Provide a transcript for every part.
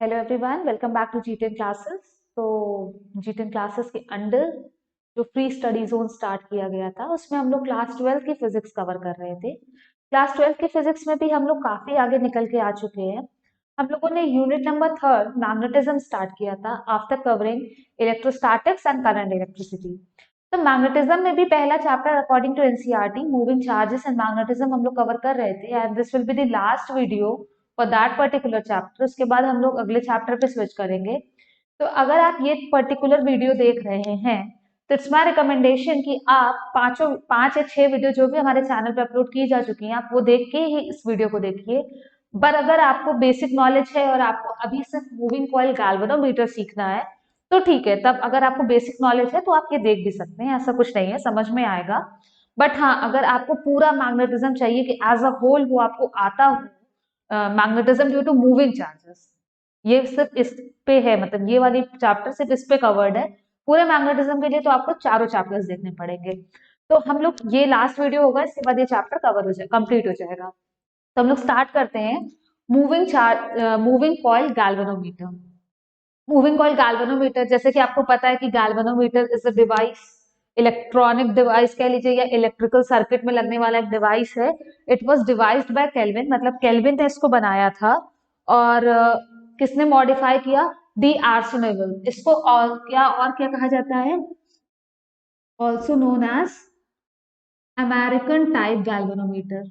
Hello everyone, welcome back to जी10 classes. तो जी10 क्लासेस के अंडर जो फ्री स्टडी जोन स्टार्ट किया गया था उसमें हम लोग क्लास 12 की फिजिक्स कवर कर रहे थे। क्लास 12 की फिजिक्स में भी हम लोग काफी आगे निकल के आ चुके हैं। हम लोगों ने यूनिट नंबर 3 मैग्नेटिज्म स्टार्ट किया था after covering electrostatics and current electricity. तो मैग्नेटिज्म में भी पहला chapter according to NCERT moving charges and magnetism हम लोग कवर कर रहे थे and this will be the last video for that particular chapter. उसके बाद हम लोग अगले चैप्टर पे स्विच करेंगे। तो अगर आप ये पर्टिकुलर वीडियो देख रहे हैं तो इट्स माय रिकमेंडेशन कि आप पांच या छह वीडियो जो भी हमारे चैनल पे अपलोड की जा चुकी हैं आप वो देख के ही इस वीडियो को देखिए। पर अगर आपको बेसिक नॉलेज है और आपको अभी सिर्फ मूविंग कॉइल गैल्वेनोमीटर सीखना है तो ठीक है, तब अगर आपको बेसिक नॉलेज है तो आप ये देख भी सकते हैं, ऐसा कुछ नहीं है, समझ में आएगा। बट हाँ, अगर आपको पूरा मैग्नेटिज्म चाहिए कि एज अ होल वो आपको आता हो, magnetism due to moving charges, ये सिर्फ इस पे है, मतलब ये वाली चैप्टर सिर्फ इस पे कवर्ड है। पूरे मैग्नेटिज्म के लिए तो आपको चारों चैप्टर्स देखने पड़ेंगे। तो हम लोग ये लास्ट वीडियो होगा, इसके बाद ये चैप्टर कवर हो जाए कंप्लीट हो जाएगा। तो हम लोग स्टार्ट करते हैं। Moving coil galvanometer. Moving coil galvanometer, जैसे कि आपको पता है कि galvanometer is a device, electronic device कह लीजिए या इलेक्ट्रिकल सर्किट में लगने वाला एक डिवाइस है। It was devised by Kelvin, मतलब केल्विन ने इसको बनाया था। और किसने मॉडिफाई किया? D'Arsonval. इसको और क्या कहा जाता है? Also known as American type galvanometer.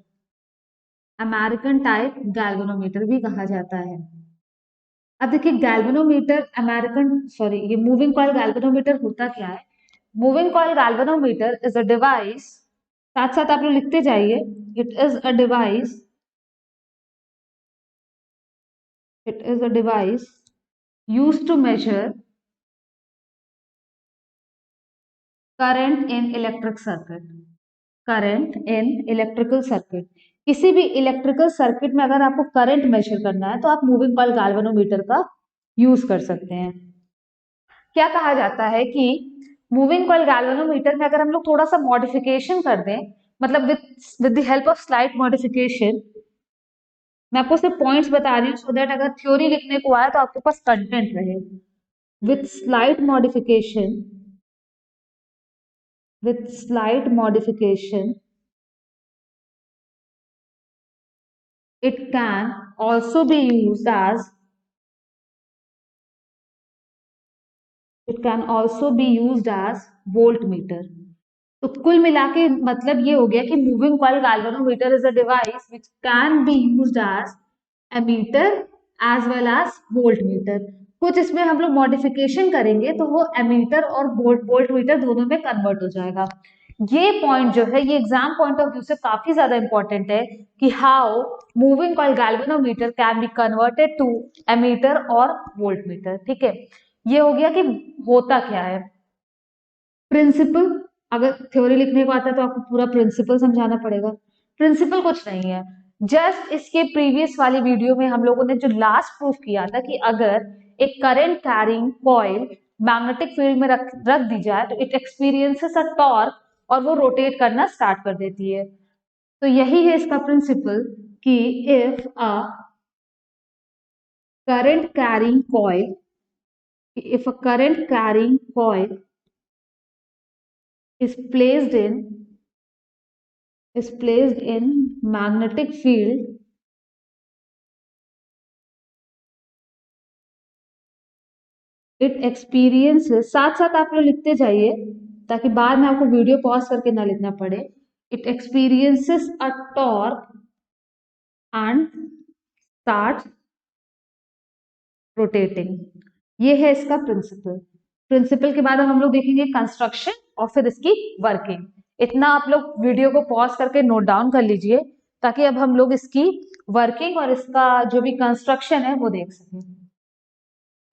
American type galvanometer भी कहा जाता है। अब देखिए, गैल्वेनोमीटर अमेरिकन सॉरी ये मूविंग कॉइल गैल्वेनोमीटर होता क्या है? Moving coil galvanometer is a device, साथ साथ आप लोग लिखते जाइए। It is a device, it is a device used to measure current in electric circuit। Current in electrical circuit, किसी भी इलेक्ट्रिकल सर्किट में अगर आपको करंट मेजर करना है तो आप मूविंग कॉइल गैल्वेनोमीटर का यूज कर सकते हैं। क्या कहा जाता है कि मूविंग कॉइल गैल्वेनोमीटर में अगर हम लोग थोड़ा सा मॉडिफिकेशन कर दें, मतलब with the help of slight modification, मैं आपको सिर्फ पॉइंट्स बता रही हूँ सो दैट अगर थ्योरी लिखने को आए तो आपके पास कंटेंट रहे। With slight modification, with slight modification it can also be used as it can also be used as voltmeter। तो कुल मिला के मतलब ये हो गया कि moving coil galvanometer is a device which can be used as ammeter as well as voltmeter. कुछ इसमें हम लोग मॉडिफिकेशन करेंगे तो वो एमीटर और वोल्टमीटर दोनों में कन्वर्ट हो जाएगा। ये पॉइंट जो है ये एग्जाम पॉइंट ऑफ व्यू से काफी ज्यादा इंपॉर्टेंट है कि how moving coil galvanometer can be converted to ammeter और वोल्टमीटर। ठीक है, ये हो गया कि होता क्या है। प्रिंसिपल, अगर थ्योरी लिखने को आता है तो आपको पूरा प्रिंसिपल समझाना पड़ेगा। प्रिंसिपल कुछ नहीं है, जस्ट इसके प्रीवियस वाली वीडियो में हम लोगों ने जो लास्ट प्रूफ किया था कि अगर एक current carrying coil magnetic field में रख दी जाए तो इट एक्सपीरियंसेस अ टॉर्क और वो रोटेट करना स्टार्ट कर देती है। तो यही है इसका प्रिंसिपल कि if a current carrying coil if a current carrying coil is placed in magnetic field, it experiences, साथ साथ आप लोग लिखते जाइए ताकि बाद में आपको वीडियो पॉज करके ना लिखना पड़े। It experiences a torque and starts rotating। ये है इसका प्रिंसिपल। प्रिंसिपल के बाद अब हम लोग देखेंगे कंस्ट्रक्शन और फिर इसकी वर्किंग। इतना आप लोग वीडियो को पॉज करके नोट डाउन कर लीजिए ताकि अब हम लोग इसकी वर्किंग और इसका जो भी कंस्ट्रक्शन है वो देख सकें।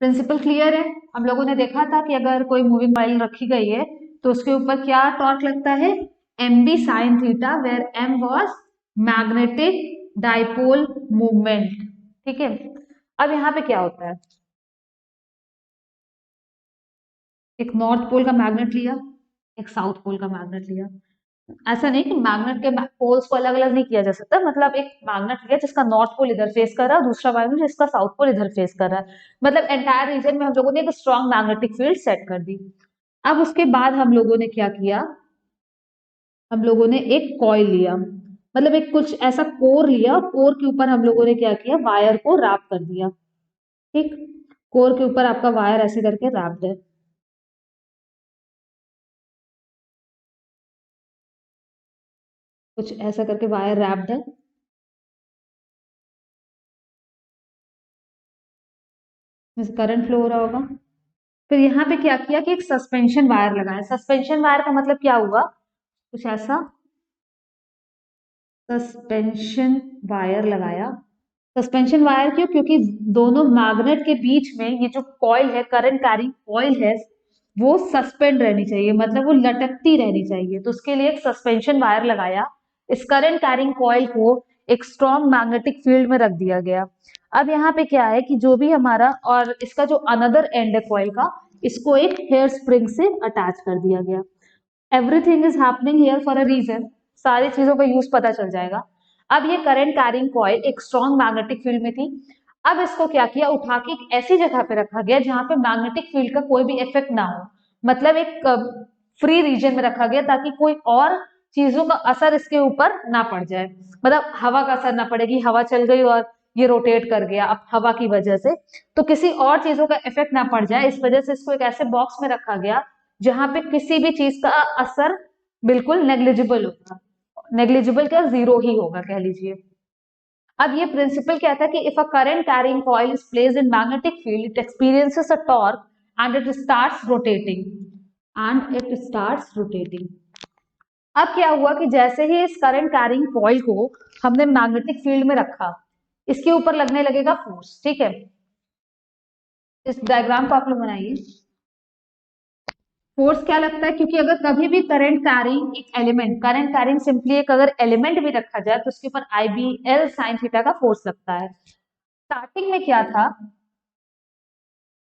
प्रिंसिपल क्लियर है? हम लोगों ने देखा था कि अगर कोई मूविंग कॉइल रखी गई है तो उसके ऊपर क्या टॉर्क लगता है? M B sine theta, where M was magnetic dipole movement. ठीक है, अब यहाँ पे क्या होता है? एक नॉर्थ पोल का मैग्नेट लिया, एक साउथ पोल का मैग्नेट लिया। ऐसा नहीं कि मैग्नेट के पोल्स को अलग अलग नहीं किया जा सकता, मतलब एक मैग्नेट लिया जिसका नॉर्थ पोल इधर फेस कर रहा है, दूसरा मैग्नेट जिसका साउथ पोल इधर फेस कर रहा है, मतलब एंटायर रीजन में हम लोगों ने एक स्ट्रॉन्ग मैग्नेटिक फील्ड सेट कर दी। अब उसके बाद हम लोगों ने क्या किया, हम लोगों ने एक कॉइल लिया, मतलब एक कुछ ऐसा कोर लिया, कोर के ऊपर हम लोगों ने क्या किया, वायर को रैप कर दिया। ठीक, कोर के ऊपर आपका वायर ऐसे करके रैप्ड है, कुछ ऐसा करके वायर रैप्ड है, जैसे करंट फ्लो हो रहा होगा। फिर यहाँ पे क्या किया कि एक सस्पेंशन वायर लगाया। सस्पेंशन वायर का मतलब क्या हुआ, कुछ ऐसा सस्पेंशन वायर लगाया। सस्पेंशन वायर क्यों, क्योंकि दोनों मैग्नेट के बीच में ये जो कॉइल है, करंट कैरिंग कॉइल है, वो सस्पेंड रहनी चाहिए, मतलब वो लटकती रहनी चाहिए, तो उसके लिए एक सस्पेंशन वायर लगाया। इस करंट कैरिंग कॉइल को एक स्ट्रॉन्ग मैग्नेटिक फील्ड में रख दिया गया। अब यहाँ पे क्या है कि जो भी हमारा, और इसका जो अनदर एंड है कॉइल का, इसको एक हेयर स्प्रिंग से अटैच कर दिया गया। Everything is happening here for a reason, सारी चीजों का यूज पता चल जाएगा। अब ये करंट कैरिंग कॉइल एक स्ट्रॉन्ग मैग्नेटिक फील्ड में थी। अब इसको क्या किया, उठा के एक ऐसी जगह पे रखा गया जहां पे मैग्नेटिक फील्ड का कोई भी इफेक्ट ना हो, मतलब एक फ्री रीजन में रखा गया ताकि कोई और चीजों का असर इसके ऊपर ना पड़ जाए, मतलब हवा का असर ना पड़ेगी, हवा चल गई और ये रोटेट कर गया अब हवा की वजह से, तो किसी और चीजों का इफेक्ट ना पड़ जाए, इस वजह से इसको एक ऐसे बॉक्स में रखा गया जहां पे किसी भी चीज का असर बिल्कुल नेग्लिजिबल होगा, नेग्लिजिबल क्या, जीरो ही होगा कह लीजिए। अब ये प्रिंसिपल क्या था कि if a current carrying coil is placed in magnetic field it experiences a torque and it starts rotating, and it starts rotating. अब क्या हुआ कि जैसे ही इस करंट कैरिंग कॉइल को हमने मैग्नेटिक फील्ड में रखा, इसके ऊपर लगने लगेगा फोर्स। ठीक है, इस डायग्राम को आप लोग बनाइए। फोर्स क्या लगता है, क्योंकि अगर कभी भी करंट कैरिंग एक एलिमेंट, करंट कैरिंग सिंपली एक अगर एलिमेंट भी रखा जाए तो उसके ऊपर आई बी एल साइन थीटा का फोर्स लगता है। स्टार्टिंग में क्या था,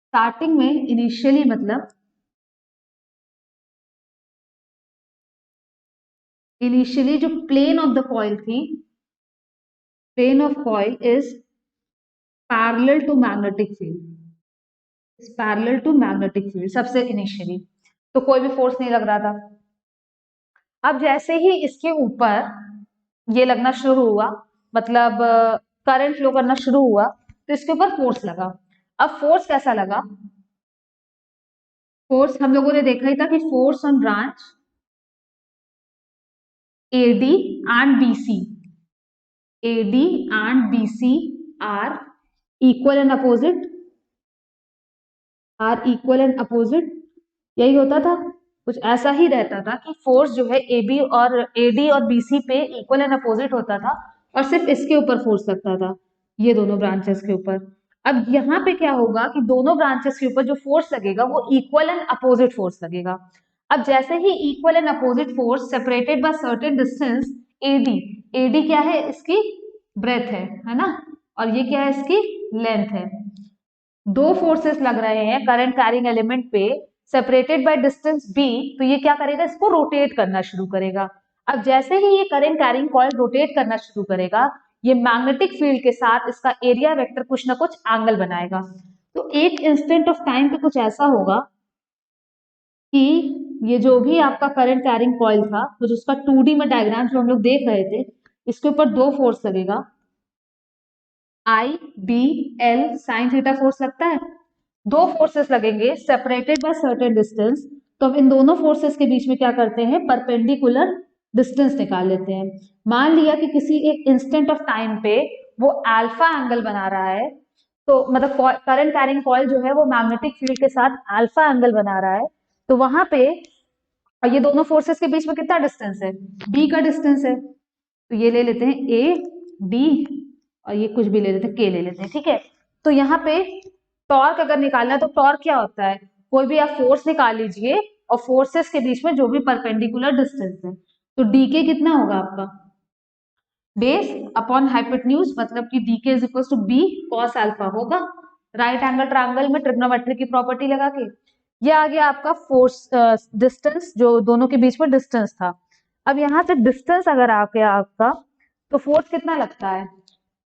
स्टार्टिंग में इनिशियली मतलब इनिशियली जो प्लेन ऑफ द कॉइल थी, plane of coil is parallel to magnetic field, is parallel to magnetic field सबसे इनिशियली, तो कोई भी फोर्स नहीं लग रहा था। अब जैसे ही इसके ऊपर ये लगना शुरू हुआ, मतलब करंट फ्लो करना शुरू हुआ, तो इसके ऊपर फोर्स लगा। अब फोर्स कैसा लगा, फोर्स हम लोगों ने देखा ही था कि force on branch AD and BC, AD and BC are equal and opposite, are equal and opposite, यही होता था, कुछ ऐसा ही रहता था कि फोर्स जो है एबी और एडी और बीसी पे इक्वल एंड अपोजिट होता था, और सिर्फ इसके ऊपर फोर्स लगता था, ये दोनों ब्रांचेस के ऊपर। अब यहाँ पे क्या होगा कि दोनों ब्रांचेस के ऊपर जो फोर्स लगेगा वो इक्वल एंड अपोजिट फोर्स लगेगा। अब जैसे ही equal and opposite force separated by certain distance AD, AD क्या है, इसकी ब्रेथ है ना, और ये क्या है, इसकी लेंथ है, दो फोर्सेस लग रहे हैं करंट कैरिंग एलिमेंट पे सेपरेटेड बाय डिस्टेंस बी, तो ये क्या करेगा, इसको रोटेट करना शुरू करेगा। अब जैसे ही ये करंट कैरिंग कॉइल रोटेट करना शुरू करेगा, ये मैग्नेटिक फील्ड के साथ इसका एरिया वेक्टर कुछ ना कुछ एंगल बनाएगा। तो एक इंस्टेंट ऑफ टाइम पे कुछ ऐसा होगा कि ये जो भी आपका करंट कैरिंग कॉइल था, तो जिसका 2D में डायग्राम जो हम लोग देख रहे थे, इसके ऊपर दो फोर्स लगेगा, I B L sine theta force लगता है, दो फोर्सेस लगेंगे सेपरेटेड बाय सर्टेन डिस्टेंस, तो हम इन दोनों फोर्सेस के बीच में क्या करते हैं, परपेंडिकुलर डिस्टेंस निकाल लेते हैं। मान लिया कि किसी एक इंस्टेंट ऑफ टाइम पे वो अल्फा एंगल बना रहा है, तो मतलब करंट कैरिंग कॉइल जो है वो मैग्नेटिक फील्ड के साथ अल्फा एंगल बना रहा है, तो वहां पे ये दोनों फोर्सेस के बीच में कितना डिस्टेंस है, बी का डिस्टेंस है, तो ये ले लेते हैं ए डी, और ये कुछ भी ले लेते हैं, के ले लेते हैं। ठीक है, तो यहाँ पे टॉर्क अगर निकालना है तो टॉर्क क्या होता है, कोई भी आप फोर्स निकाल लीजिए और फोर्सेस के बीच में जो भी परपेंडिकुलर डिस्टेंस है, तो डी के कितना होगा आपका, बेस अपॉन हाइपोटेन्यूज, मतलब कि D K is equal to B cos alpha होगा, राइट एंगल ट्रायंगल में ट्रिग्नोमेट्री की प्रॉपर्टी लगा के। ये आ गया आपका फोर्स डिस्टेंस, जो दोनों के बीच में डिस्टेंस था। अब यहाँ से डिस्टेंस अगर आके आपका, तो फोर्स कितना लगता है,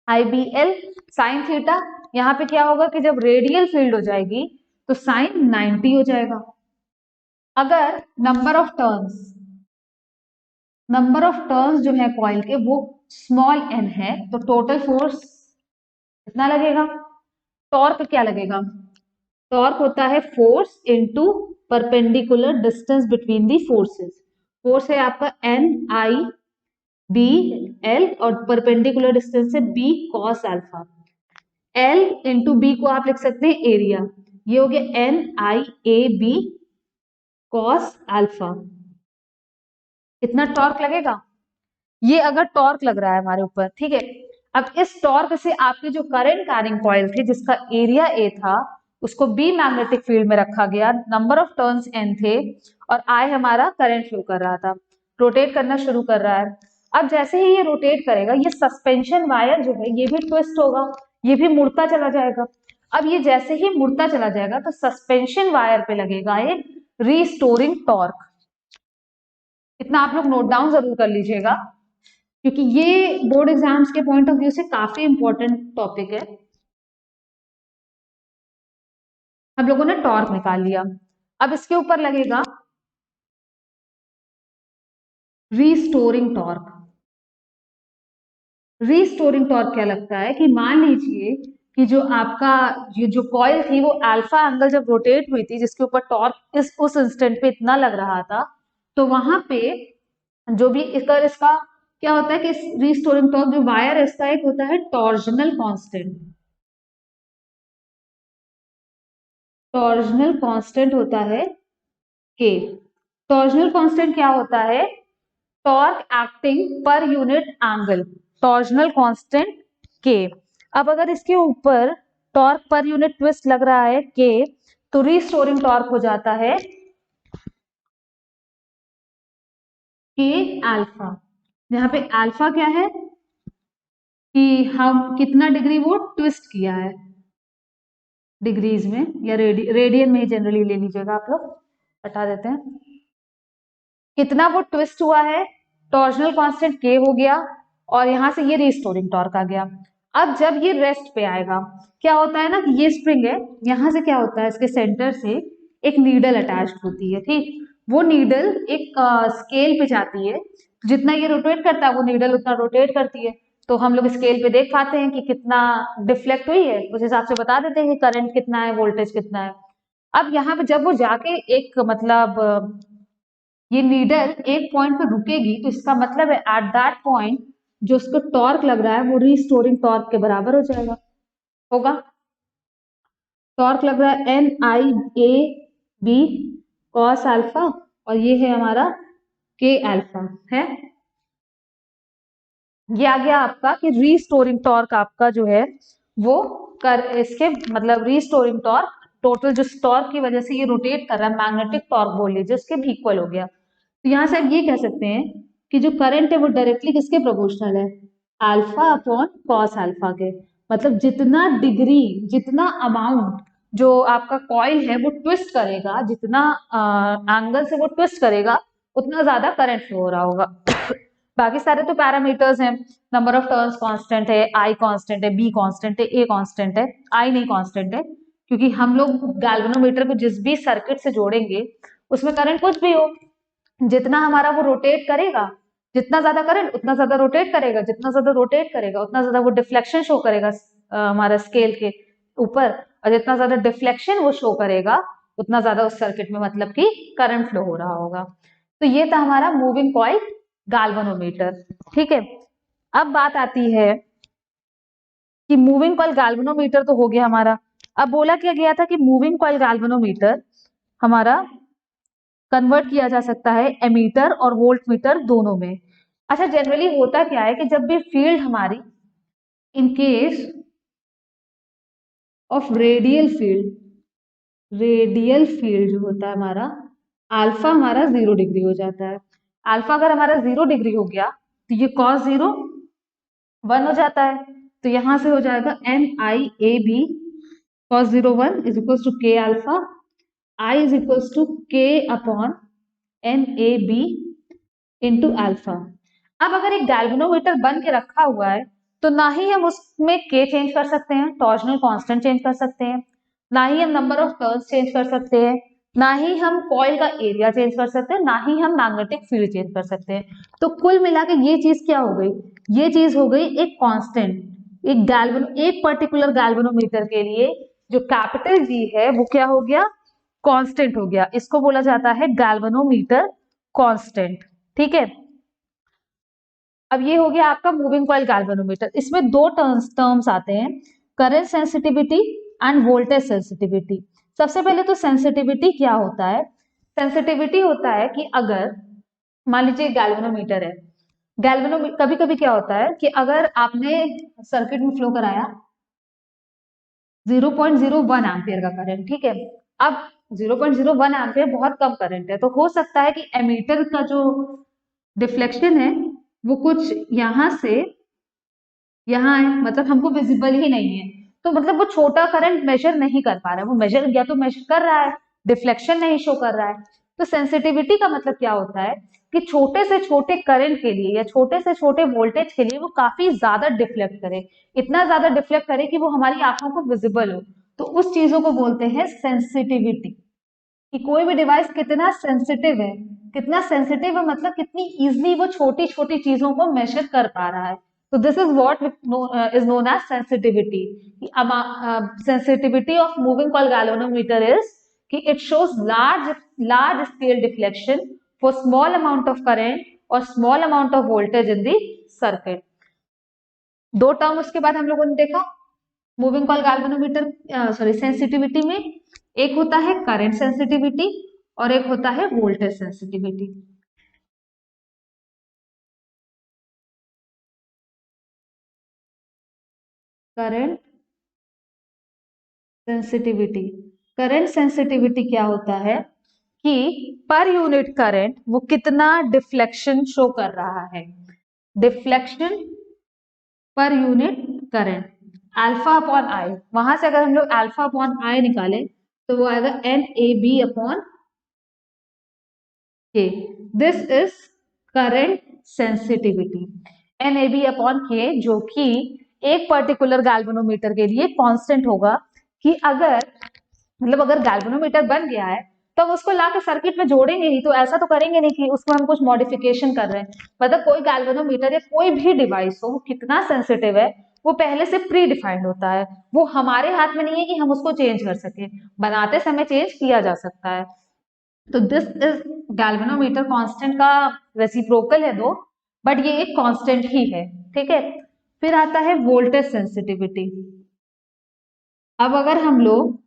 आई बी एल साइन थीटा। यहाँ पे क्या होगा कि जब रेडियल फील्ड हो जाएगी तो साइन 90 हो जाएगा। अगर नंबर ऑफ टर्न्स जो है कॉइल के वो स्मॉल एन है, तो टोटल फोर्स कितना लगेगा, टॉर्क क्या लगेगा, टॉर्क होता है force into perpendicular distance between the forces. Force है आपका एन आई बी एल और परपेंडिकुलर डिस्टेंस है B cos alpha. L into B को आप लिख सकते हैं एरिया, ये हो गया N I A B cos alpha. कितना टॉर्क लगेगा, ये अगर टॉर्क लग रहा है हमारे ऊपर, ठीक है। अब इस टॉर्क से आपके जो करंट कैरिंग कॉइल थे जिसका एरिया ए था, उसको बी मैग्नेटिक फील्ड में रखा गया, नंबर ऑफ टर्न्स एन थे और आई हमारा करंट फ्लो कर रहा था, रोटेट करना शुरू कर रहा है। अब जैसे ही ये रोटेट करेगा, ये सस्पेंशन वायर जो है ये भी ट्विस्ट होगा, ये भी मुड़ता चला जाएगा। अब ये जैसे ही मुड़ता चला जाएगा तो सस्पेंशन वायर पे लगेगा एक रीस्टोरिंग टॉर्क। इतना आप लोग नोट डाउन जरूर कर लीजिएगा, क्योंकि ये बोर्ड एग्जाम्स के पॉइंट ऑफ व्यू से काफी इंपॉर्टेंट टॉपिक है। हम लोगों ने टॉर्क निकाल लिया, अब इसके ऊपर लगेगा रीस्टोरिंग टॉर्क। रीस्टोरिंग टॉर्क क्या लगता है कि मान लीजिए कि जो आपका ये जो कॉइल थी वो अल्फा एंगल जब रोटेट हुई थी, जिसके ऊपर टॉर्क इस उस इंस्टेंट पे इतना लग रहा था, तो वहां पे जो भी इसका क्या होता है कि रीस्टोरिंग टॉर्क जो वायर है इसका एक होता है टॉर्जनल कांस्टेंट। टॉर्जनल कांस्टेंट होता है के। टॉर्जनल कांस्टेंट क्या होता है, torque acting per unit angle, torsional constant के। अब अगर इसके ऊपर टॉर्क पर यूनिट ट्विस्ट लग रहा है के, तो रीस्टोरिंग टॉर्क हो जाता है के अल्फा। यहाँ पे अल्फा क्या है कि हम कितना डिग्री वो ट्विस्ट किया है, डिग्रीज में या रेडियन में ही जनरली ले लीजिएगा आप लोग, हटा देते हैं, कितना वो ट्विस्ट हुआ है, टॉर्जनल कांस्टेंट के हो गया और यहां से ये रीस्टोरिंग टॉर्क आ गया। अब जब ये रेस्ट पे आएगा, क्या होता है ना कि ये स्प्रिंग है, यहां से क्या होता है इसके सेंटर से एक नीडल अटैच्ड होती है, ठीक। वो नीडल एक स्केल पे जाती है, जितना ये रोटेट करता है वो नीडल उतना रोटेट करती है, तो हम लोग स्केल पे देख पाते हैं कि कितना डिफ्लेक्ट हुई है, उस हिसाब से बता देते हैं कि करंट कितना है, वोल्टेज कितना है। अब यहाँ पे जब वो जाके एक मतलब ये नीडल एक पॉइंट पे रुकेगी, तो इसका मतलब है एट दैट पॉइंट जो उसको टॉर्क लग रहा है वो रीस्टोरिंग टॉर्क के बराबर हो जाएगा, होगा। टॉर्क लग रहा है N I A B cos alpha और ये है हमारा के अल्फा है। ये आ गया आपका कि रीस्टोरिंग टॉर्क आपका जो है वो कर इसके मतलब रीस्टोरिंग टॉर्क टोटल जो टॉर्क की वजह से ये रोटेट कर रहा है, मैग्नेटिक टॉर्क बोल लीजिए, उसके भी इक्वल हो गया। तो यहाँ से आप ये कह सकते हैं कि जो करंट है वो डायरेक्टली किसके प्रोपोर्शनल है, अल्फा अपॉन कॉस अल्फा के। मतलब जितना डिग्री, जितना अमाउंट जो आपका कॉइल है वो ट्विस्ट करेगा, जितना एंगल से वो ट्विस्ट करेगा, उतना ज्यादा करंट फ्लो हो रहा होगा। बाकी सारे तो पैरामीटर्स हैं, नंबर ऑफ टर्न्स कांस्टेंट है, आई कांस्टेंट है, बी कांस्टेंट है, ए कांस्टेंट है, आई नहीं कांस्टेंट है, क्योंकि हम लोग गैल्वेनोमीटर को जिस भी सर्किट से जोड़ेंगे उसमें करंट कुछ भी हो, जितना हमारा वो रोटेट करेगा, जितना ज्यादा करंट उतना ज्यादा रोटेट करेगा, जितना ज्यादा रोटेट करेगा उतना ज्यादा वो डिफ्लेक्शन शो करेगा हमारा स्केल के ऊपर, और जितना ज्यादा डिफ्लेक्शन वो शो करेगा उतना ज्यादा उस सर्किट में मतलब कि करंट फ्लो हो रहा होगा। तो ये था हमारा मूविंग कॉइल गैल्वेनोमीटर, ठीक है। अब बात आती है कि मूविंग कॉइल गैल्वेनोमीटर तो हो गया हमारा। अब बोला क्या गया था कि मूविंग कॉइल गैल्वेनोमीटर हमारा कन्वर्ट किया जा सकता है एमीटर और वोल्ट मीटर दोनों में। अच्छा, जनरली होता क्या है कि जब भी फील्ड हमारी in case of radial field जो होता है हमारा, अल्फा हमारा 0 डिग्री हो जाता है। अल्फा अगर हमारा 0 डिग्री हो गया तो ये cos 0 1 हो जाता है, तो यहां से हो जाएगा N I A B cos 0 1 is equal to K alpha, I is equal to K upon N A B into alpha. अब अगर एक गैल्वेनोमीटर बन के रखा हुआ है तो ना ही हम उसमें के चेंज कर सकते हैं, टॉर्शनल कांस्टेंट चेंज कर सकते हैं, ना ही हम नंबर ऑफ टर्न्स चेंज कर सकते हैं, ना ही हम कॉइल का एरिया चेंज कर सकते हैं, ना ही हम मैग्नेटिक फील्ड चेंज कर सकते हैं। तो कुल मिला के ये चीज क्या हो गई, ये चीज हो गई एक कांस्टेंट। एक पर्टिकुलर गैल्वेनोमीटर के लिए जो कैपिटल जी है वो क्या हो गया, कांस्टेंट हो गया। इसको बोला जाता है गैल्वेनोमीटर कांस्टेंट। ठीक है, अब ये हो गया आपका मूविंग कॉइल गैल्वेनोमीटर। इसमें दो टर्म्स आते हैं, current sensitivity end voltage sensitivity. सबसे पहले तो सेंसिटिविटी क्या होता है, सेंसिटिविटी होता है कि अगर मान लीजिए गैल्वेनोमीटर है, गैल्वेनोमीटर कभी कभी क्या होता है कि अगर आपने सर्किट में फ्लो कराया 0.01 एम्पियर का करंट, ठीक है, अब 0.01 एम्पियर बहुत कम करंट है, तो हो सकता है कि एमीटर का जो डिफ्लेक्शन है वो कुछ यहां से यहाँ है, मतलब हमको विजिबल ही नहीं है। तो मतलब वो छोटा करंट मेजर नहीं कर पा रहा है, वो मेजर या तो मेजर कर रहा है, डिफ्लेक्शन नहीं शो कर रहा है। तो सेंसिटिविटी का मतलब क्या होता है कि छोटे से छोटे करंट के लिए या छोटे से छोटे वोल्टेज के लिए वो काफी ज्यादा डिफ्लेक्ट करे, इतना ज्यादा डिफ्लेक्ट करे कि वो हमारी आंखों को विजिबल हो। तो उस चीजों को बोलते हैं सेंसिटिविटी, कि कोई भी डिवाइस कितना सेंसिटिव है, कितना सेंसिटिव है मतलब कितनी इजीली वो छोटी छोटी चीजों को मेजर कर पा रहा है। तो this is what is known as sensitivity. Sensitivity of moving coil galvanometer is कि it shows large scale deflection for small amount of current और small amount of voltage in the circuit. दो term उसके बाद हम लोगों ने देखा moving coil galvanometer, sorry sensitivity में, एक होता है करंट सेंसिटिविटी और एक होता है voltage sensitivity. Current sensitivity, current sensitivity क्या होता है कि पर यूनिट करंट वो कितना डिफ्लेक्शन शो कर रहा है, deflection per unit current alpha upon I. वहां से अगर हम लोग अल्फा अपॉन आई निकालें तो वो आएगा N A B upon K. This is current sensitivity, N A B upon K, जो कि एक पर्टिकुलर गैल्वेनोमीटर के लिए कांस्टेंट होगा। कि अगर मतलब अगर गैल्वेनोमीटर बन गया है तो हम उसको ला के सर्किट में जोड़ेंगे ही, तो ऐसा तो करेंगे नहीं कि उसमें हम कुछ मॉडिफिकेशन कर रहे हैं। मतलब कोई गैल्वेनोमीटर या कोई भी डिवाइस हो वो कितना सेंसिटिव है वो पहले से प्री डिफाइंड होता है, वो हमारे हाथ में नहीं है कि हम उसको चेंज कर सके, बनाते समय चेंज किया जा सकता है। तो दिस इज गैल्वेनोमीटर कांस्टेंट का रेसिप्रोकल है दो, बट ये एक कांस्टेंट ही है। ठीक है, फिर आता है वोल्टेज सेंसिटिविटी। अब अगर हम लोग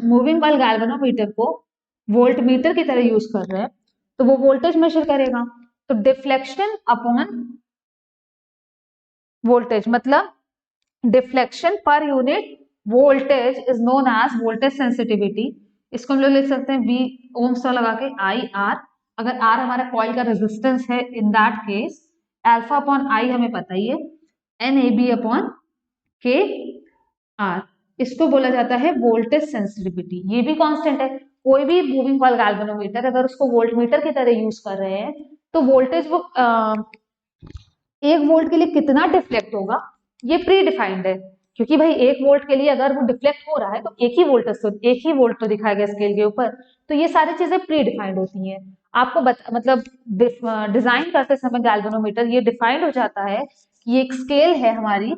मूविंग कॉइल गैल्वेनोमीटर को वोल्ट मीटर की तरह यूज कर रहे हैं तो वो वोल्टेज मेजर करेगा। तो डिफ्लेक्शन अपॉन वोल्टेज मतलब deflection per unit voltage is known as voltage sensitivity. इसको हम लोग लिख सकते हैं वी ओम्स लॉ लगा के आई आर। अगर आर हमारा कॉइल का रेजिस्टेंस है, in that case alpha upon I हमें पता ही है, एन ए बी अपॉन के आर। इसको बोला जाता है वोल्टेज सेंसिटिविटी, ये भी कांस्टेंट है। कोई भी मूविंग कॉइल गैल्वेनोमीटर अगर उसको वोल्ट मीटर की तरह यूज कर रहे हैं तो वोल्टेज वो 1 वोल्ट के लिए कितना डिफ्लेक्ट होगा ये प्री डिफाइंड है। क्योंकि भाई 1 वोल्ट के लिए अगर वो डिफ्लेक्ट हो रहा है तो एक ही वोल्ट तो दिखाएगा स्केल के ऊपर। तो ये सारी चीजें प्री डिफाइंड होती हैं। आपको मतलब डिजाइन करते समय गैल्वेनोमीटर ये डिफाइंड हो जाता है कि ये एक स्केल है हमारी,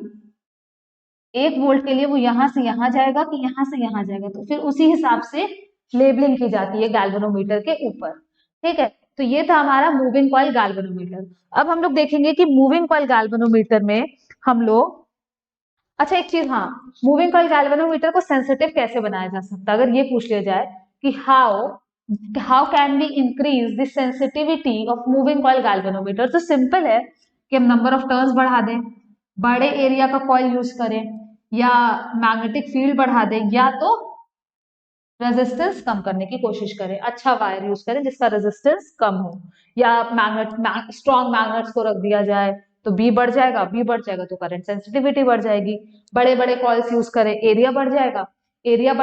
1 वोल्ट के लिए वो यहां से यहां जाएगा कि यहां से यहां जाएगा, तो फिर उसी हिसाब से लेबलिंग की जाती है गैल्वेनोमीटर के ऊपर। ठीक है, तो ये था हमारा मूविंग कॉइल गैल्वेनोमीटर। अब हम लोग देखेंगे कि मूविंग कॉइल गैल्वेनोमीटर में हम लोग, अच्छा एक चीज, हाँ, मूविंग कॉइल गैल्वेनोमीटर को सेंसिटिव कैसे बनाया जा सकता है अगर ये पूछ लिया जाए कि how how can be increase the sensitivity of moving coil galvanometer, तो सिंपल है कि हम नंबर ऑफ टर्न्स बढ़ा दें, बड़े एरिया का कॉइल यूज करें, या मैग्नेटिक फील्ड बढ़ा दें, या तो रेजिस्टेंस कम करने की कोशिश करें, अच्छा वायर यूज करें जिसका रेजिस्टेंस कम हो, या स्ट्रॉन्ग मैग्नेट्स को रख दिया जाए तो बी बढ़ जाएगा तो करंट सेंसिटिविटी बढ़ जाएगी। बड़े बड़े कॉइल्स यूज करें, एरिया बढ़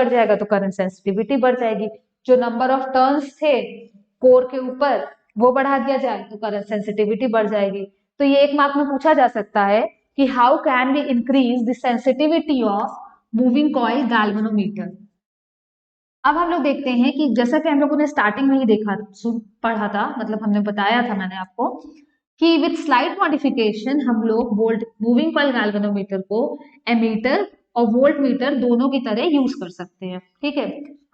जाएगा तो करंट सेंसिटिविटी बढ़ जाएगी। जो नंबर ऑफ टर्न्स थे कोर के ऊपर वो बढ़ा दिया जाए तो करंट सेंसिटिविटी बढ़ जाएगी। तो ये 1 मार्क में पूछा जा सकता है कि how can we increase the sensitivity of moving coil galvanometer. अब हम लोग देखते हैं कि जैसा कि हम लोगों ने स्टार्टिंग में ही देखा पढ़ा था, मतलब हमने बताया था मैंने आपको कि विथ स्लाइट मॉडिफिकेशन हम लोग वोल्ट मूविंग कॉइल गैल्वेनोमीटर को एमीटर और वोल्ट मीटर दोनों की तरह यूज कर सकते हैं। ठीक है,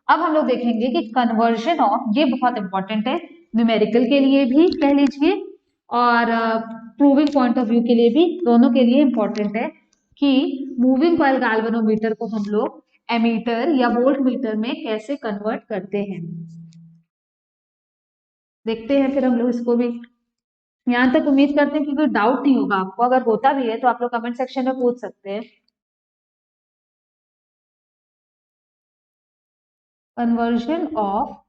अब हम लोग देखेंगे कि कन्वर्जन ऑफ, ये बहुत इंपॉर्टेंट है न्यूमेरिकल के लिए भी कह लीजिए और प्रूविंग पॉइंट ऑफ व्यू के लिए भी, दोनों के लिए इंपॉर्टेंट है कि मूविंग कॉइल गैल्वेनोमीटर को हम लोग एमीटर या वोल्ट मीटर में कैसे कन्वर्ट करते हैं। देखते हैं फिर हम लोग इसको भी। यहाँ तक उम्मीद करते हैं कि कोई डाउट नहीं होगा आपको, अगर होता भी है तो आप लोग कमेंट सेक्शन में पूछ सकते हैं। कन्वर्जन ऑफ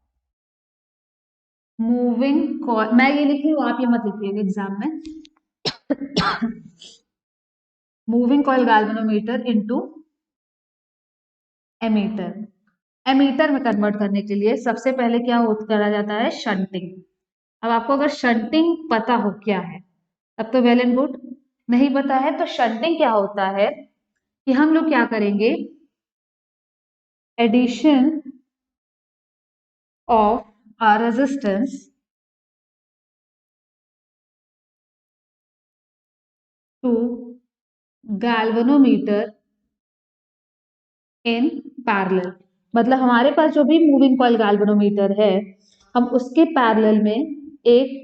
मूविंग कॉइल, मैं ये लिखी हूँ, आप ये मत लिखिएगा एग्जाम में। Moving coil galvanometer into ammeter. Ammeter में कन्वर्ट करने के लिए सबसे पहले क्या करा जाता है, शंटिंग। अब आपको अगर शंटिंग पता हो क्या है तब तो वेल एंड गुड, नहीं पता है तो शंटिंग क्या होता है कि हम लोग क्या करेंगे, addition of a resistance to galvanometer in parallel। मतलब हमारे पास जो भी मूविंग कॉइल गैल्वेनोमीटर है, हम उसके पैरेलल में एक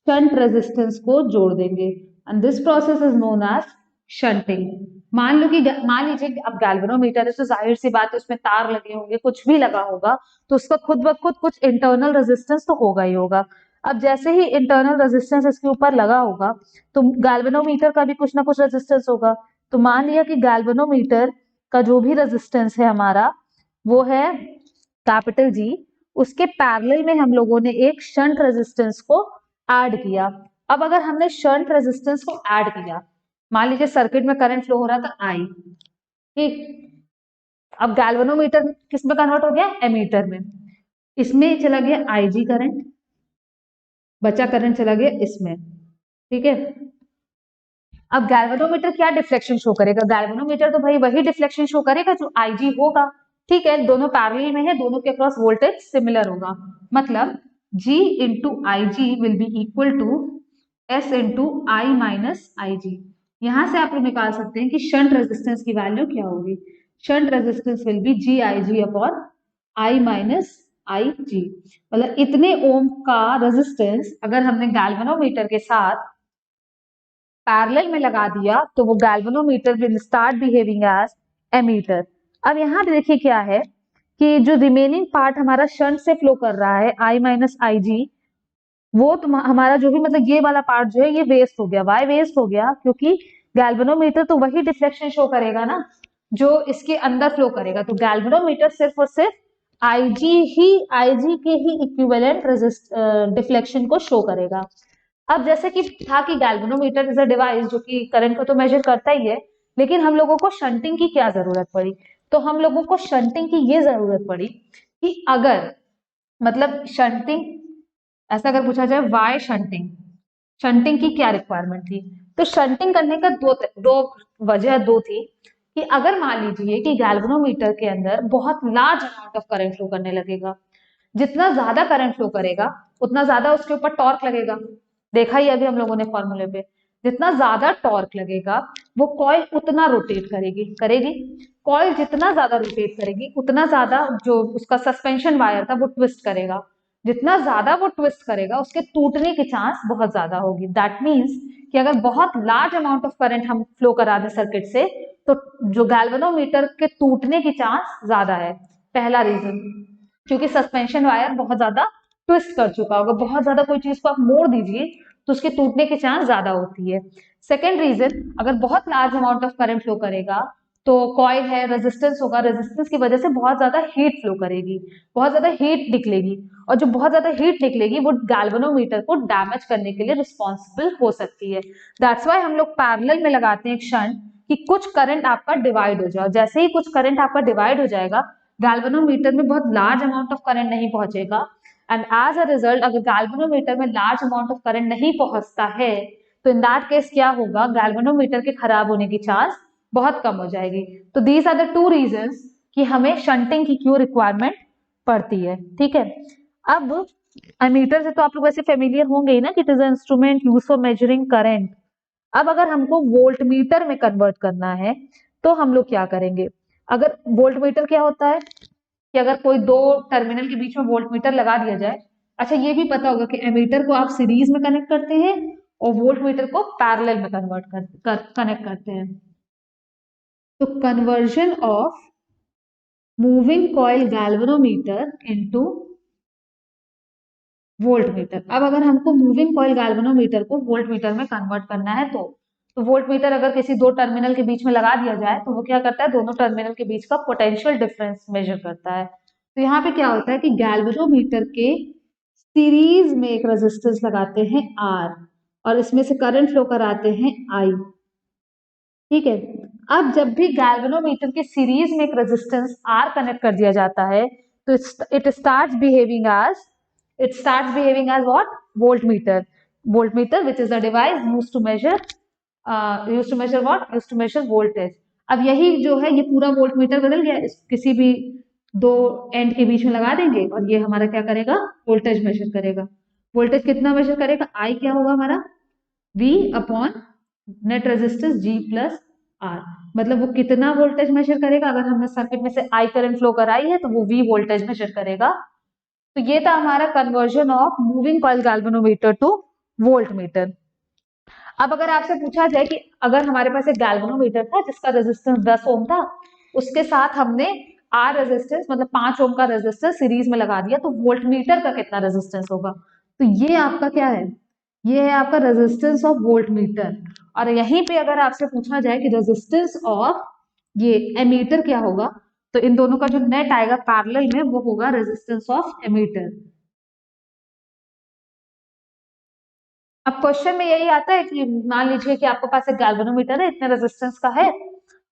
शंट रेजिस्टेंस को जोड़ देंगे and this process is known as shunting. मान लीजिए कि अब गैल्वेनोमीटर है तो जाहिर सी बात है उसमें तार लगे होंगे, कुछ भी लगा होगा तो उसका खुद ब खुद कुछ इंटरनल रेजिस्टेंस तो होगा ही होगा। अब जैसे ही इंटरनल रेजिस्टेंस इसके ऊपर लगा होगा तो गैल्वेनोमीटर का भी कुछ ना कुछ रेजिस्टेंस होगा। तो मान लिया कि गैल्वेनोमीटर का जो भी रेजिस्टेंस है हमारा वो है कैपिटल जी, उसके पैरेलल में हम लोगों ने एक शंट रेजिस्टेंस को ऐड किया। अब अगर हमने शंट रेजिस्टेंस को ऐड किया, मान लीजिए सर्किट में करंट फ्लो हो रहा था आई, ठीक, अब गैल्वेनोमीटर किस में कन्वर्ट हो गया, एमीटर में। इसमें चला गया आईजी करंट, बचा करंट चला गया इसमें। ठीक है, अब गैल्वेनोमीटर क्या डिफ्लेक्शन शो करेगा, गैल्वेनोमीटर तो भाई वही डिफ्लेक्शन शो करेगा जो आईजी होगा। ठीक है, दोनों पैरेलल में है, दोनों के अक्रॉस वोल्टेज सिमिलर होगा, मतलब G into I G will be equal to S into I minus I G. यहां से आप लोग निकाल सकते हैं कि शंट रेजिस्टेंस की वैल्यू क्या होगी, shunt resistance will be G I G upon I minus I G. मतलब इतने ओम का रेजिस्टेंस अगर हमने गैल्वेनोमीटर के साथ पैरेलल में लगा दिया तो वो galvanometer will start behaving as ammeter. अब यहाँ पे देखिए क्या है कि जो रिमेनिंग पार्ट हमारा शंट से फ्लो कर रहा है आई माइनस आई जी, वो हमारा जो भी मतलब ये वाला पार्ट जो है ये वेस्ट हो गया। वाई वेस्ट हो गया, क्योंकि गैल्वेनोमीटर तो वही डिफ्लेक्शन शो करेगा ना जो इसके अंदर फ्लो करेगा, तो गैल्वेनोमीटर सिर्फ और सिर्फ आईजी के ही इक्विवेलेंट डिफ्लेक्शन को शो करेगा। अब जैसे कि था कि गैल्वेनोमीटर इज अ डिवाइस जो कि करंट को तो मेजर करता ही है, लेकिन हम लोगों को शंटिंग की क्या जरूरत पड़ी, तो हम लोगों को शंटिंग की ये जरूरत पड़ी कि अगर मतलब शंटिंग, ऐसा अगर पूछा जाए वाई शंटिंग, शंटिंग की क्या रिक्वायरमेंट थी, तो शंटिंग करने का दो वजह दो थी कि अगर मान लीजिए कि गैल्वेनोमीटर के अंदर बहुत large amount of current flow करने लगेगा, जितना ज्यादा करंट फ्लो करेगा उतना ज्यादा उसके ऊपर टॉर्क लगेगा। देखा ही अभी हम लोगों ने फॉर्मूले पे, जितना ज्यादा टॉर्क लगेगा वो कॉइल उतना रोटेट करेगी करेगी कॉइल जितना ज्यादा रोटेट करेगी उतना ज्यादा जो उसका सस्पेंशन वायर था वो ट्विस्ट करेगा, जितना ज्यादा वो ट्विस्ट करेगा उसके टूटने की चांस बहुत ज्यादा होगी। दैट मीन्स कि अगर बहुत लार्ज अमाउंट ऑफ करंट हम फ्लो करा दें सर्किट से तो जो गैल्वेनोमीटर के टूटने की चांस ज्यादा है। पहला रीजन, क्योंकि सस्पेंशन वायर बहुत ज्यादा ट्विस्ट कर चुका होगा, बहुत ज्यादा कोई चीज को आप मोड़ दीजिए तो उसके टूटने की चांस ज्यादा होती है। सेकेंड रीजन, अगर बहुत large amount of current flow करेगा तो कॉइल है, रेजिस्टेंस होगा, रेजिस्टेंस की वजह से बहुत ज्यादा हीट फ्लो करेगी, बहुत ज्यादा हीट निकलेगी, और जो बहुत ज्यादा हीट निकलेगी वो गैल्वेनोमीटर को डैमेज करने के लिए रिस्पॉन्सिबल हो सकती है। दैट्स वाई हम लोग पैरेलल में लगाते हैं एक शंट कि कुछ करंट आपका डिवाइड हो जाए। जैसे ही कुछ करंट आपका डिवाइड हो जाएगा, गैल्वेनोमीटर में बहुत लार्ज अमाउंट ऑफ करंट नहीं पहुंचेगा, एंड एज अ रिजल्ट अगर गैल्वेनोमीटर में लार्ज अमाउंट ऑफ करंट नहीं पहुंचता है तो इन दैट केस क्या होगा, गैल्वेनोमीटर के खराब होने की चांस बहुत कम हो जाएगी। तो these are the two reasons कि हमें शंटिंग की क्यों रिक्वायरमेंट पड़ती है। ठीक है, अब एमीटर से तो आप लोग वैसे फेमिलियर होंगे ही ना कि it is a instrument use for measuring current. अब अगर हमको वोल्ट मीटर में कन्वर्ट करना है तो हम लोग क्या करेंगे, अगर वोल्ट मीटर क्या होता है कि अगर कोई दो टर्मिनल के बीच में वोल्ट मीटर लगा दिया जाए। अच्छा, ये भी पता होगा कि एमीटर को आप सीरीज में कनेक्ट करते हैं और वोल्ट मीटर को पैरेलल में कनेक्ट करते हैं। तो conversion of moving coil galvanometer into volt meter. अब अगर हमको मूविंग कॉइल गैल्वेनोमीटर को वोल्ट मीटर में कन्वर्ट करना है तो वोल्ट मीटर अगर किसी दो टर्मिनल के बीच में लगा दिया जाए तो वो क्या करता है, दोनों टर्मिनल के बीच का पोटेंशियल डिफरेंस मेजर करता है। तो यहाँ पे क्या होता है कि गैल्वेनोमीटर के सीरीज में एक रेजिस्टेंस लगाते हैं आर और इसमें से करंट फ्लो कराते हैं आई। ठीक है, अब जब भी गैल्वेनोमीटर के सीरीज में एक रेजिस्टेंस आर कनेक्ट कर दिया जाता है तो it starts behaving as what, voltmeter. Voltmeter which is the device used to measure what, used to measure voltage. अब यही जो है ये पूरा वोल्टमीटर बदल गया, किसी भी दो एंड के बीच में लगा देंगे और ये हमारा क्या करेगा, वोल्टेज मेजर करेगा। वोल्टेज कितना मेजर करेगा, आई क्या होगा हमारा, V upon net resistance G plus R। मतलब वो कितना वोल्टेज मेजर करेगा, अगर हमने सर्किट में से I करंट फ्लो कराई है तो वो V वोल्टेज मेजर करेगा। तो ये था हमारा conversion of moving coil galvanometer two volt meter. अब अगर आपसे पूछा जाए कि अगर हमारे पास एक गैल्वेनोमीटर था जिसका रेजिस्टेंस 10 ओम था, उसके साथ हमने R रेजिस्टेंस मतलब 5 ओम का रेजिस्टेंस सीरीज में लगा दिया, तो वोल्ट मीटर का कितना रेजिस्टेंस होगा। तो ये आपका क्या है, ये है आपका रेजिस्टेंस ऑफ वोल्ट मीटर। और यहीं पे अगर आपसे पूछा जाए कि रेजिस्टेंस ऑफ ये एमीटर क्या होगा, तो इन दोनों का जो नेट आएगा पैरेलल में वो होगा रेजिस्टेंस ऑफ एमीटर। अब क्वेश्चन में यही आता है कि मान लीजिए कि आपके पास एक गैल्वेनोमीटर है, इतने रेजिस्टेंस का है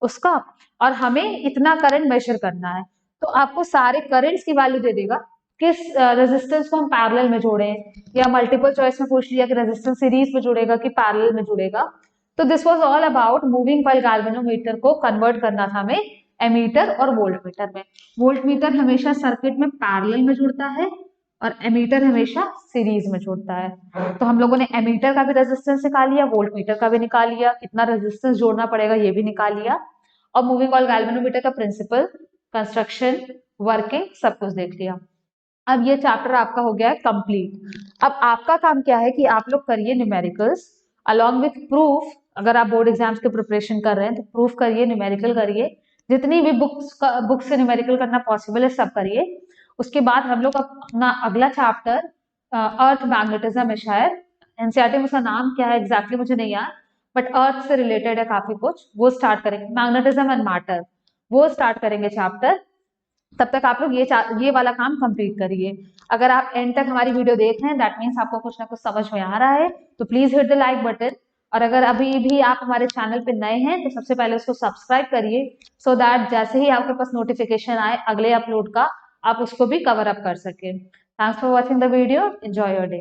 उसका, और हमें इतना करंट मेजर करना है, तो आपको सारे करंट्स की वैल्यू दे देगा, किस रेजिस्टेंस को हम पैरेलल में जोड़े, या मल्टीपल चॉइस में पूछ लिया कि रेजिस्टेंस सीरीज में जुड़ेगा कि पैरेलल में जुड़ेगा। तो this was all about moving coil galvanometer को कन्वर्ट करना था हमें एमीटर और वोल्ट मीटर में। वोल्ट मीटर हमेशा सर्किट में पैरेलल में जुड़ता है और एमीटर हमेशा सीरीज में जुड़ता है। तो हम लोगों ने एमीटर का भी रेजिस्टेंस निकाल लिया, वोल्ट मीटर का भी निकाल लिया, कितना रेजिस्टेंस जोड़ना पड़ेगा ये भी निकाल लिया, और मूविंग कॉइल गैल्वेनोमीटर का प्रिंसिपल, कंस्ट्रक्शन, वर्किंग सब कुछ देख लिया। अब ये चैप्टर आपका हो गया है कंप्लीट। अब आपका काम क्या है कि आप लोग करिए न्यूमेरिकल्स अलॉन्ग विथ प्रूफ। अगर आप बोर्ड एग्जाम्स की प्रिपरेशन कर रहे हैं तो प्रूफ करिए, न्यूमेरिकल करिए, जितनी भी बुक से न्यूमेरिकल करना पॉसिबल है सब करिए। उसके बाद हम लोग अपना अगला चैप्टर अर्थ मैग्नेटिज्म है, शायद एनसीईआरटी में उसका नाम क्या है एग्जैक्टली मुझे नहीं याद, बट अर्थ से रिलेटेड है काफी कुछ, वो स्टार्ट करेंगे, मैग्नेटिज्म एंड मैटर, वो स्टार्ट करेंगे चैप्टर। तब तक आप लोग ये वाला काम कंप्लीट करिए। अगर आप एंड तक हमारी वीडियो देख रहे हैं दैट मीन्स आपको कुछ ना कुछ समझ में आ रहा है, तो please hit the like button. और अगर अभी भी आप हमारे चैनल पे नए हैं तो सबसे पहले उसको सब्सक्राइब करिए, सो दैट जैसे ही आपके पास नोटिफिकेशन आए अगले अपलोड का आप उसको भी कवर अप कर सके। Thanks for watching the video, enjoy your day.